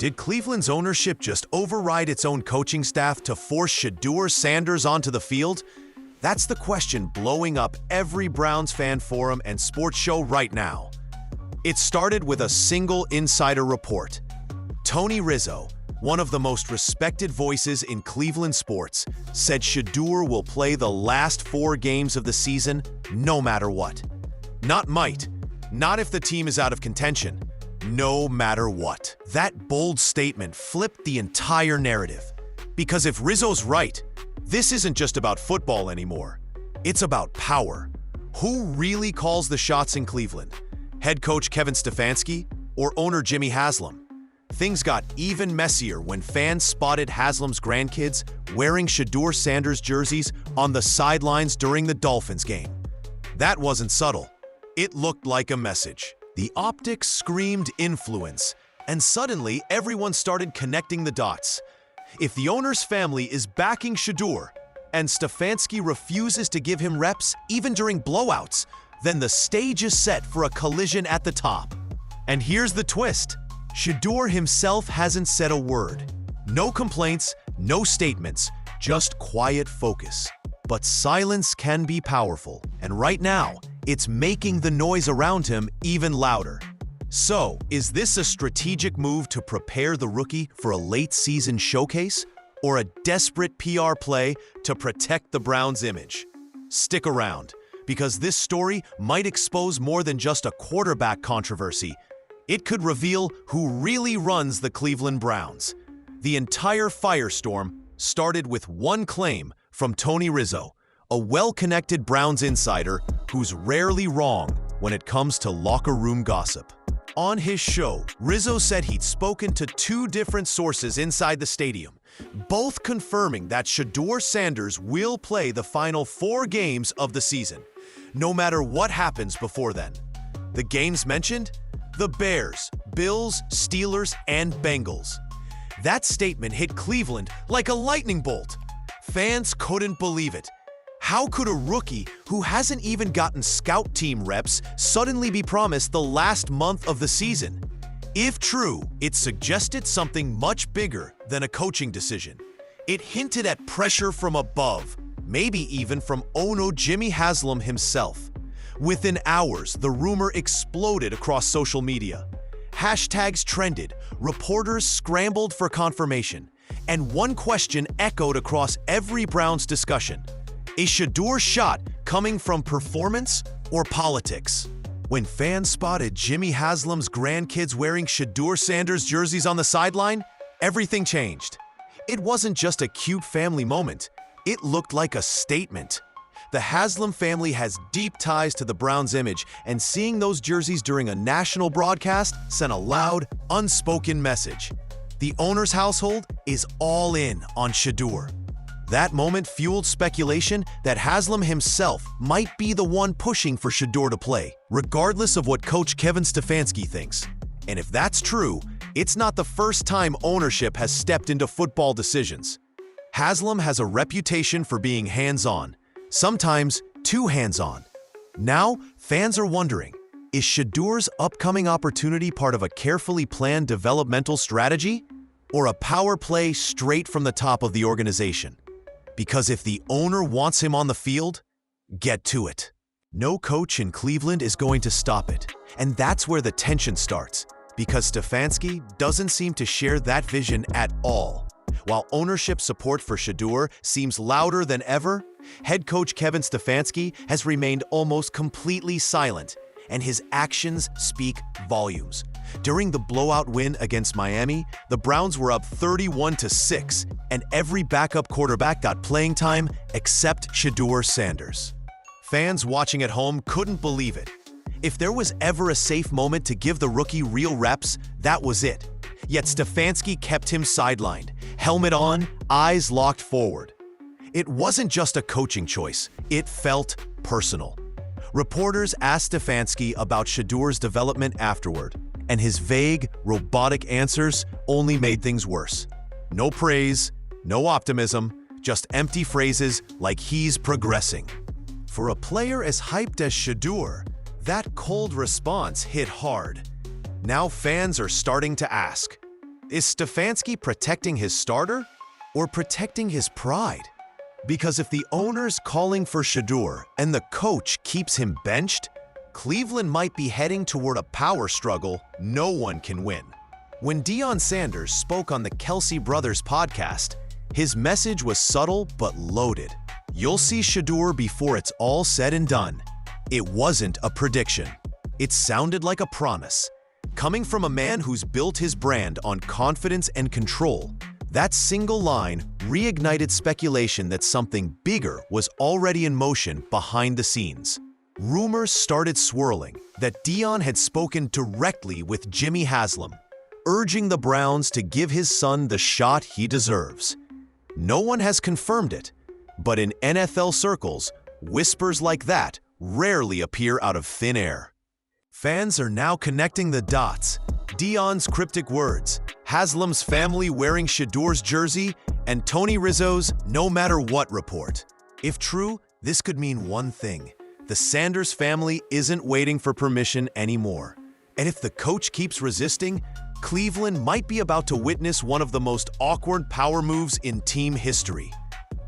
Did Cleveland's ownership just override its own coaching staff to force Shedeur Sanders onto the field? That's the question blowing up every Browns fan forum and sports show right now. It started with a single insider report. Tony Rizzo, one of the most respected voices in Cleveland sports, said Shedeur will play the last 4 games of the season no matter what. Not might, not if the team is out of contention. No matter what. That bold statement flipped the entire narrative. Because if Rizzo's right, this isn't just about football anymore. It's about power. Who really calls the shots in Cleveland? Head coach Kevin Stefanski or owner Jimmy Haslam? Things got even messier when fans spotted Haslam's grandkids wearing Shedeur Sanders jerseys on the sidelines during the Dolphins game. That wasn't subtle. It looked like a message. The optics screamed influence, and suddenly everyone started connecting the dots. If the owner's family is backing Shedeur, and Stefanski refuses to give him reps even during blowouts, then the stage is set for a collision at the top. And here's the twist. Shedeur himself hasn't said a word. No complaints, no statements, just quiet focus. But silence can be powerful, and right now, it's making the noise around him even louder. So, is this a strategic move to prepare the rookie for a late-season showcase, or a desperate PR play to protect the Browns' image? Stick around, because this story might expose more than just a quarterback controversy. It could reveal who really runs the Cleveland Browns. The entire firestorm started with one claim from Tony Rizzo, a well-connected Browns insider who's rarely wrong when it comes to locker room gossip. On his show, Rizzo said he'd spoken to 2 different sources inside the stadium, both confirming that Shedeur Sanders will play the final 4 games of the season, no matter what happens before then. The games mentioned? The Bears, Bills, Steelers, and Bengals. That statement hit Cleveland like a lightning bolt. Fans couldn't believe it. How could a rookie who hasn't even gotten scout team reps suddenly be promised the last month of the season? If true, it suggested something much bigger than a coaching decision. It hinted at pressure from above, maybe even from owner Jimmy Haslam himself. Within hours, the rumor exploded across social media. Hashtags trended, reporters scrambled for confirmation, and one question echoed across every Browns discussion. Is Shedeur's shot coming from performance or politics? When fans spotted Jimmy Haslam's grandkids wearing Shedeur Sanders jerseys on the sideline, everything changed. It wasn't just a cute family moment. It looked like a statement. The Haslam family has deep ties to the Browns' image, and seeing those jerseys during a national broadcast sent a loud, unspoken message. The owner's household is all in on Shedeur. That moment fueled speculation that Haslam himself might be the one pushing for Shedeur to play, regardless of what coach Kevin Stefanski thinks. And if that's true, it's not the first time ownership has stepped into football decisions. Haslam has a reputation for being hands-on, sometimes too hands-on. Now, fans are wondering, is Shedeur's upcoming opportunity part of a carefully planned developmental strategy, or a power play straight from the top of the organization? Because if the owner wants him on the field, get to it. No coach in Cleveland is going to stop it, and that's where the tension starts, because Stefanski doesn't seem to share that vision at all. While ownership support for Shedeur seems louder than ever, head coach Kevin Stefanski has remained almost completely silent, and his actions speak volumes. During the blowout win against Miami, the Browns were up 31-6, and every backup quarterback got playing time except Shedeur Sanders. Fans watching at home couldn't believe it. If there was ever a safe moment to give the rookie real reps, that was it. Yet Stefanski kept him sidelined, helmet on, eyes locked forward. It wasn't just a coaching choice, it felt personal. Reporters asked Stefanski about Shedeur's development afterward, and his vague, robotic answers only made things worse. No praise, no optimism, just empty phrases like he's progressing. For a player as hyped as Shedeur, that cold response hit hard. Now fans are starting to ask, Is Stefanski protecting his starter or protecting his pride? Because if the owner's calling for Shedeur and the coach keeps him benched, Cleveland might be heading toward a power struggle no one can win. When Deion Sanders spoke on the Kelsey Brothers podcast, his message was subtle but loaded. You'll see Shedeur before it's all said and done. It wasn't a prediction. It sounded like a promise. Coming from a man who's built his brand on confidence and control, that single line reignited speculation that something bigger was already in motion behind the scenes. Rumors started swirling that Deion had spoken directly with Jimmy Haslam, urging the Browns to give his son the shot he deserves. No one has confirmed it, but in NFL circles, whispers like that rarely appear out of thin air. Fans are now connecting the dots. Deion's cryptic words, Haslam's family wearing Shedeur's jersey, and Tony Rizzo's no matter what report. If true, this could mean one thing. The Sanders family isn't waiting for permission anymore. And if the coach keeps resisting, Cleveland might be about to witness one of the most awkward power moves in team history.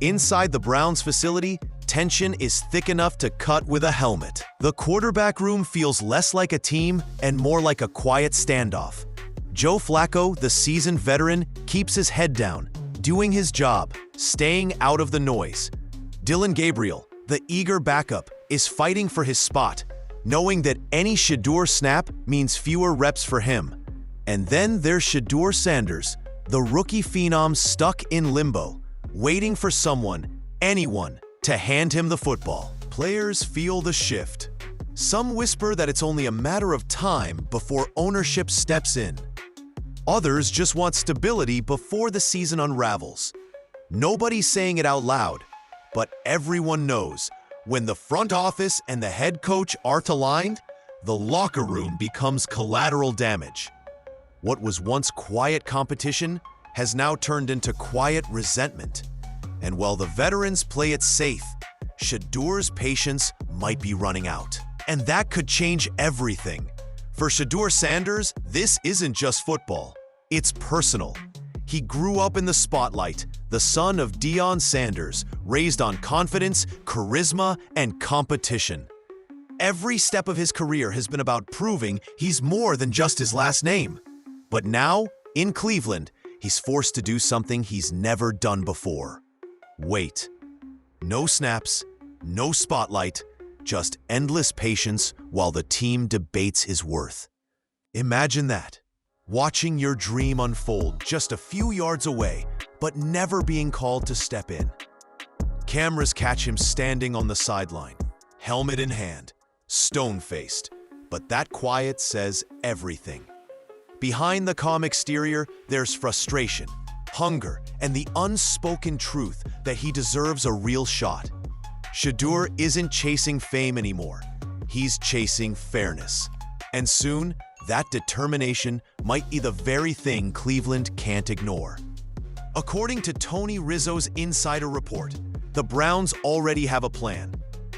Inside the Browns facility, tension is thick enough to cut with a helmet. The quarterback room feels less like a team and more like a quiet standoff. Joe Flacco, the seasoned veteran, keeps his head down, doing his job, staying out of the noise. Dillon Gabriel, the eager backup, is fighting for his spot, knowing that any Shedeur snap means fewer reps for him. And then there's Shedeur Sanders, the rookie phenom stuck in limbo, waiting for someone, anyone, to hand him the football. Players feel the shift. Some whisper that it's only a matter of time before ownership steps in. Others just want stability before the season unravels. Nobody's saying it out loud, but everyone knows when the front office and the head coach aren't aligned, the locker room becomes collateral damage. What was once quiet competition has now turned into quiet resentment. And while the veterans play it safe, Shedeur's patience might be running out. And that could change everything. For Shedeur Sanders, this isn't just football. It's personal. He grew up in the spotlight, the son of Deion Sanders, raised on confidence, charisma, and competition. Every step of his career has been about proving he's more than just his last name. But now, in Cleveland, he's forced to do something he's never done before. Wait. No snaps, no spotlight, just endless patience while the team debates his worth. Imagine that. Watching your dream unfold just a few yards away, but never being called to step in. Cameras catch him standing on the sideline, helmet in hand, stone-faced, but that quiet says everything. Behind the calm exterior, there's frustration, hunger, and the unspoken truth that he deserves a real shot. Shedeur isn't chasing fame anymore. He's chasing fairness. And soon, that determination might be the very thing Cleveland can't ignore. According to Tony Rizzo's insider report, the Browns already have a plan.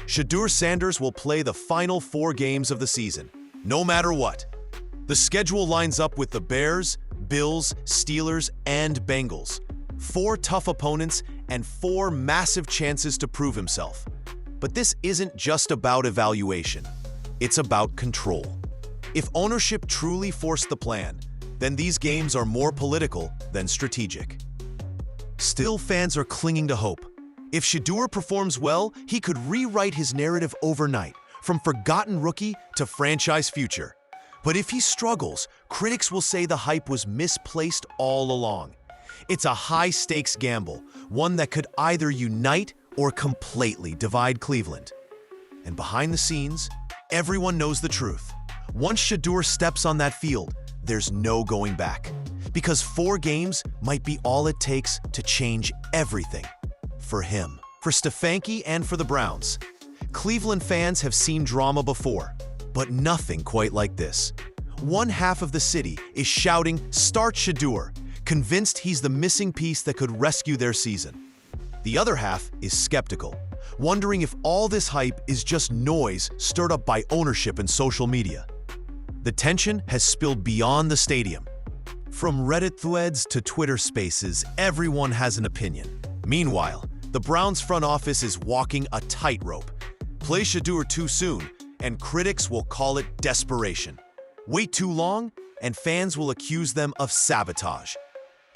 Shedeur Sanders will play the final 4 games of the season, no matter what. The schedule lines up with the Bears, Bills, Steelers, and Bengals. 4 tough opponents and 4 massive chances to prove himself. But this isn't just about evaluation. It's about control. If ownership truly forced the plan, then these games are more political than strategic. Still, fans are clinging to hope. If Shedeur performs well, he could rewrite his narrative overnight, from forgotten rookie to franchise future. But if he struggles, critics will say the hype was misplaced all along. It's a high-stakes gamble, one that could either unite or completely divide Cleveland. And behind the scenes, everyone knows the truth. Once Shedeur steps on that field, there's no going back. Because 4 games might be all it takes to change everything. For him, for Stefanski, and for the Browns. Cleveland fans have seen drama before, but nothing quite like this. One half of the city is shouting, "Start Shedeur," convinced he's the missing piece that could rescue their season. The other half is skeptical, wondering if all this hype is just noise stirred up by ownership and social media. The tension has spilled beyond the stadium. From Reddit threads to Twitter spaces, everyone has an opinion. Meanwhile, the Browns front office is walking a tightrope. Play Shedeur too soon, and critics will call it desperation. Wait too long, and fans will accuse them of sabotage.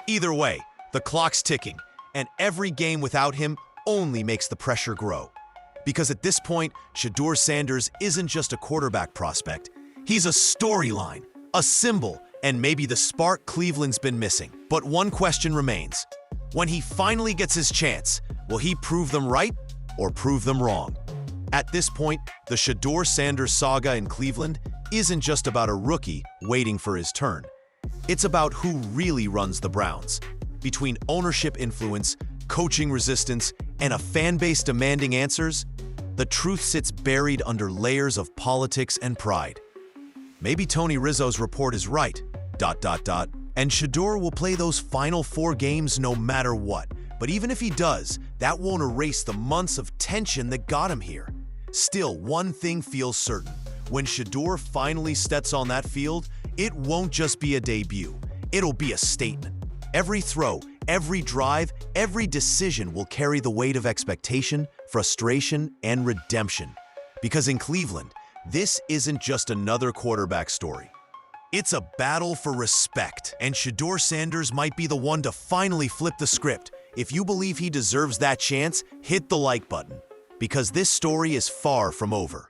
Either way, the clock's ticking, and every game without him only makes the pressure grow. Because at this point, Shedeur Sanders isn't just a quarterback prospect. He's a storyline, a symbol, and maybe the spark Cleveland's been missing. But one question remains. When he finally gets his chance, will he prove them right or prove them wrong? At this point, the Shedeur Sanders saga in Cleveland isn't just about a rookie waiting for his turn. It's about who really runs the Browns. Between ownership influence, coaching resistance, and a fan base demanding answers, the truth sits buried under layers of politics and pride. Maybe Tony Rizzo's report is right, ... and Shedeur will play those final 4 games no matter what. But even if he does, that won't erase the months of tension that got him here. Still, one thing feels certain. When Shedeur finally steps on that field, it won't just be a debut. It'll be a statement. Every throw, every drive, every decision will carry the weight of expectation, frustration, and redemption. Because in Cleveland, this isn't just another quarterback story. It's a battle for respect, and Shedeur Sanders might be the one to finally flip the script. If you believe he deserves that chance, hit the like button, because this story is far from over.